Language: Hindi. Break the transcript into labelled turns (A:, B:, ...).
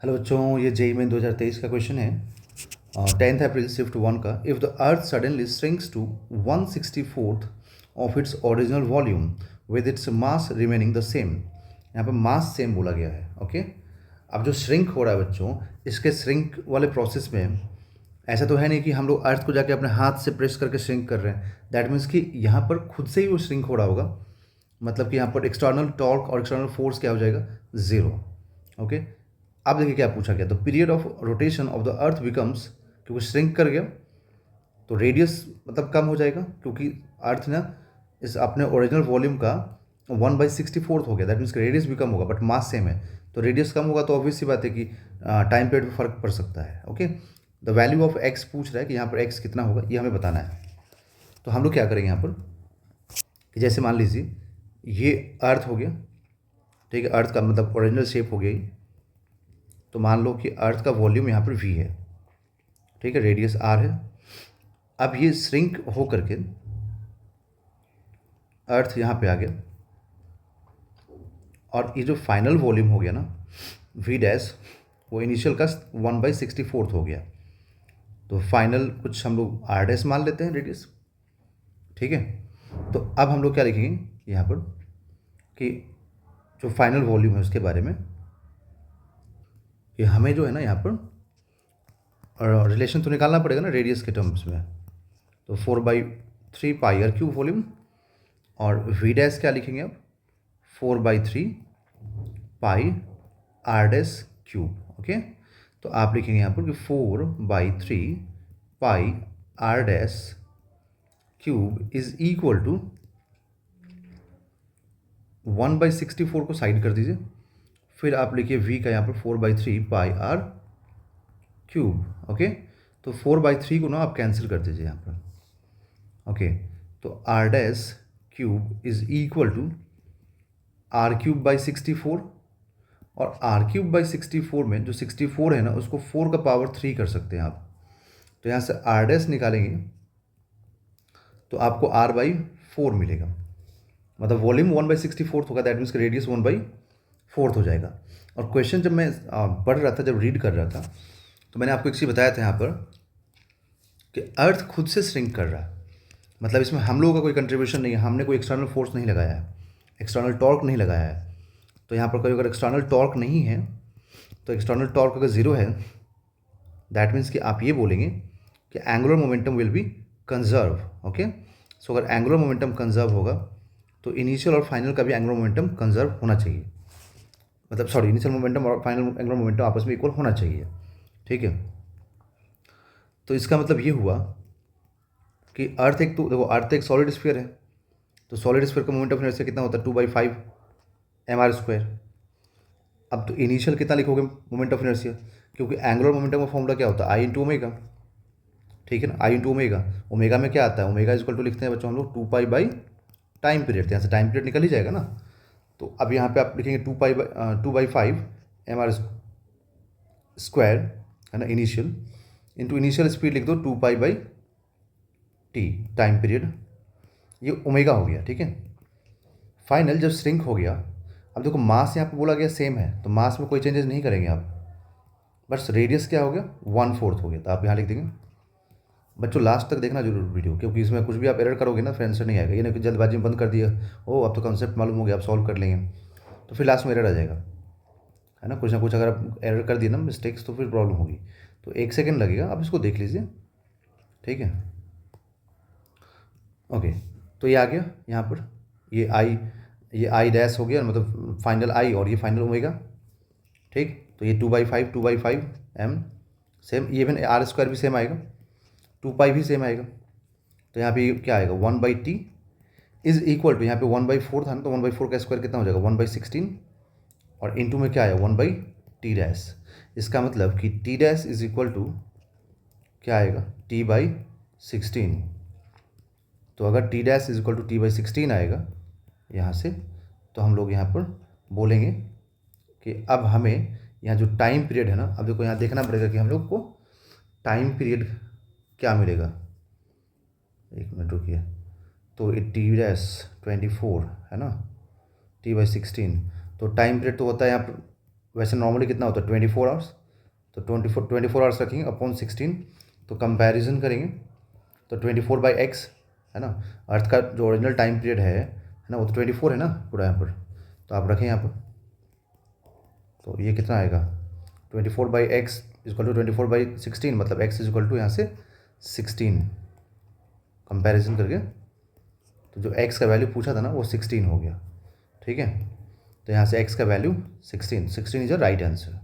A: हेलो बच्चों, ये जेई मेन 2023 का क्वेश्चन है 10 अप्रैल शिफ्ट 1 का। If the earth suddenly shrinks to 1/64 of its original volume with its mass remaining the same. यहाँ पे मास सेम बोला गया है। ओके, अब जो श्रिंक हो रहा है बच्चों, इसके श्रिंक वाले प्रोसेस में ऐसा तो है नहीं कि हम लोग अर्थ को जाके अपने हाथ से प्रेस करके श्रिंक कर रहे हैं। दैट मीन्स कि यहाँ पर खुद से ही वो श्रिंक हो रहा होगा। मतलब कि यहाँ पर एक्सटर्नल टॉर्क और एक्सटर्नल फोर्स क्या हो जाएगा, ज़ीरो। ओके, अब देखिए क्या पूछा गया। The period of rotation of the earth becomes, क्योंकि श्रिंक कर गया तो रेडियस मतलब कम हो जाएगा, क्योंकि अर्थ ना इस अपने ओरिजिनल वॉल्यूम का 1/64 हो गया। दैट मीन्स रेडियस भी कम होगा, बट मास सेम है। तो रेडियस कम होगा तो ऑब्वियस सी बात है कि टाइम पीरियड में फ़र्क पड़ सकता है। Okay, the value of x पूछ रहा है कि यहाँ पर एक्स कितना होगा, ये हमें बताना है। तो हम लोग क्या करेंगे यहाँ पर कि जैसे मान लीजिए ये अर्थ हो गया, ठीक है, अर्थ का मतलब ओरिजिनल शेप हो गया ये। तो मान लो कि अर्थ का वॉल्यूम यहाँ पर वी है, ठीक है, रेडियस आर है। अब ये श्रिंक हो करके अर्थ यहाँ पे आ गया, और ये जो फाइनल वॉल्यूम हो गया ना वी डैश, वो इनिशियल का 1/64 हो गया। तो फाइनल कुछ हम लोग आर डैश मान लेते हैं रेडियस, ठीक है। तो अब हम लोग क्या लिखेंगे यहाँ पर कि जो फाइनल वॉल्यूम है उसके बारे में, कि हमें जो है ना यहाँ पर रिलेशन तो निकालना पड़ेगा ना रेडियस के टर्म्स में। तो 4/3 पाई आर क्यूब वॉल्यूम, और वी डैश क्या लिखेंगे अब, 4/3 pi r dash cube. Okay, तो आप लिखेंगे यहाँ पर कि 4/3 pi r dash cube is equal to 1/64 को साइड कर दीजिए, फिर आप लिखिए वी का यहाँ पर 4/3 पाई आर क्यूब। ओके, तो 4/3 को ना आप कैंसिल कर दीजिए यहाँ पर। ओके, तो r dash cube is equal to r³/64, और r³/64 में जो 64 है ना उसको 4 का पावर 3 कर सकते हैं आप। तो यहाँ से आर डैश निकालेंगे तो आपको r/4 मिलेगा। मतलब वॉल्यूम 1/64 होगा, दैट मीन्स रेडियस 1/4 हो जाएगा। और क्वेश्चन जब मैं पढ़ रहा था, जब रीड कर रहा था, तो मैंने आपको एक चीज़ बताया था यहाँ पर कि अर्थ खुद से श्रिंक कर रहा है। मतलब इसमें हम लोगों का कोई कंट्रीब्यूशन नहीं है, हमने कोई एक्सटर्नल फोर्स नहीं लगाया है, एक्सटर्नल टॉर्क नहीं लगाया है। तो यहाँ पर कोई अगर एक्सटर्नल टॉर्क नहीं है, तो एक्सटर्नल टॉर्क अगर ज़ीरो है, दैट मीन्स कि आप ये बोलेंगे कि angular momentum will be conserve. Okay, so अगर एंगुलर मोमेंटम कंजर्व होगा तो इनिशियल और फाइनल का भी एंगुलर मोमेंटम कंजर्व होना चाहिए। मतलब सॉरी, इनिशियल मोमेंटम और फाइनल एंगुलर मोमेंटम आपस में इक्वल होना चाहिए, ठीक है। तो इसका मतलब ये हुआ कि अर्थ एक, तो देखो अर्थ एक सॉलिड स्फीयर है, तो सॉलिड स्फीयर का मोमेंट ऑफ इनर्शिया कितना होता है, 2/5 mr²। अब तो इनिशियल कितना लिखोगे मोमेंट ऑफ इनर्शिया, क्योंकि एंगुलर मोमेंटम का फॉर्मूला क्या होता है, I/ओमेगा, ठीक है ना, I/ओमेगा। ओमेगा में क्या आता है, ओमेगा इक्वल टू लिखते हैं बच्चों हम लोग 2π/टाइम पीरियड। तो यहाँ से टाइम पीरियड निकल ही जाएगा ना। तो अब यहाँ पे आप लिखेंगे 2/5 mr² है ना, इनिशियल इंटू इनिशियल स्पीड लिख दो 2π/t टाइम पीरियड, ये ओमेगा हो गया, ठीक है। फाइनल जब श्रिंक हो गया, अब देखो मास यहाँ पे बोला गया सेम है, तो मास में कोई चेंजेस नहीं करेंगे आप, बस रेडियस क्या हो गया 1/4 हो गया। तो आप यहाँ लिख देंगे। बच्चों लास्ट तक देखना जरूर वीडियो, क्योंकि इसमें कुछ भी आप एरर करोगे ना फिर आंसर नहीं आएगा। ये ना कि जल्दबाजी में बंद कर दिया, ओ अब तो कंसेप्ट मालूम हो गया, आप सॉल्व कर लेंगे, तो फिर लास्ट में एरर आ जाएगा, है ना कुछ अगर आप एरर कर दिए ना मिस्टेक्स, तो फिर प्रॉब्लम होगी। तो 1 सेकेंड लगेगा, आप इसको देख लीजिए, ठीक है। ओके, तो ये आ गया यहाँ पर, ये आई डैश हो गया, मतलब फाइनल आई, और ये फाइनल ओमेगा, ठीक। तो ये 2/5 m सेम, इवन r² भी सेम आएगा, 2π भी सेम आएगा। तो यहाँ पे क्या आएगा 1/t इज इक्वल टू, यहाँ पे 1/4 था ना, तो 1/4 का स्क्वायर कितना हो जाएगा 1/16, और इंटू में क्या आएगा 1/t डैश। इसका मतलब कि t dash is equal to क्या आएगा t/16। तो अगर t dash is equal to t/16 आएगा यहाँ से, तो हम लोग यहाँ पर बोलेंगे कि अब हमें यहाँ जो टाइम पीरियड है ना, अब देखो यहाँ देखना पड़ेगा कि हम लोग को टाइम पीरियड क्या मिलेगा। 1 मिनट रुकिए, तो ये t-24 है ना, t/16, तो टाइम पीरियड तो होता है यहाँ पर वैसे नॉर्मली कितना होता है 24 आवर्स, तो 24 आवर्स रखेंगे अपॉन 16, तो कंपैरिजन करेंगे तो 24/x है ना, अर्थ का जो ओरिजिनल टाइम पीरियड है ना, वो तो 24 है ना पूरा यहाँ पर, तो आप रखें यहाँ पर, तो ये कितना आएगा 24/x इक्वल टू 24/16, मतलब x इक्वल टू यहाँ से 16, कंपैरिजन करके तो जो x का वैल्यू पूछा था ना वो 16 हो गया। ठीक है, तो यहाँ से x का value 16 is a right answer.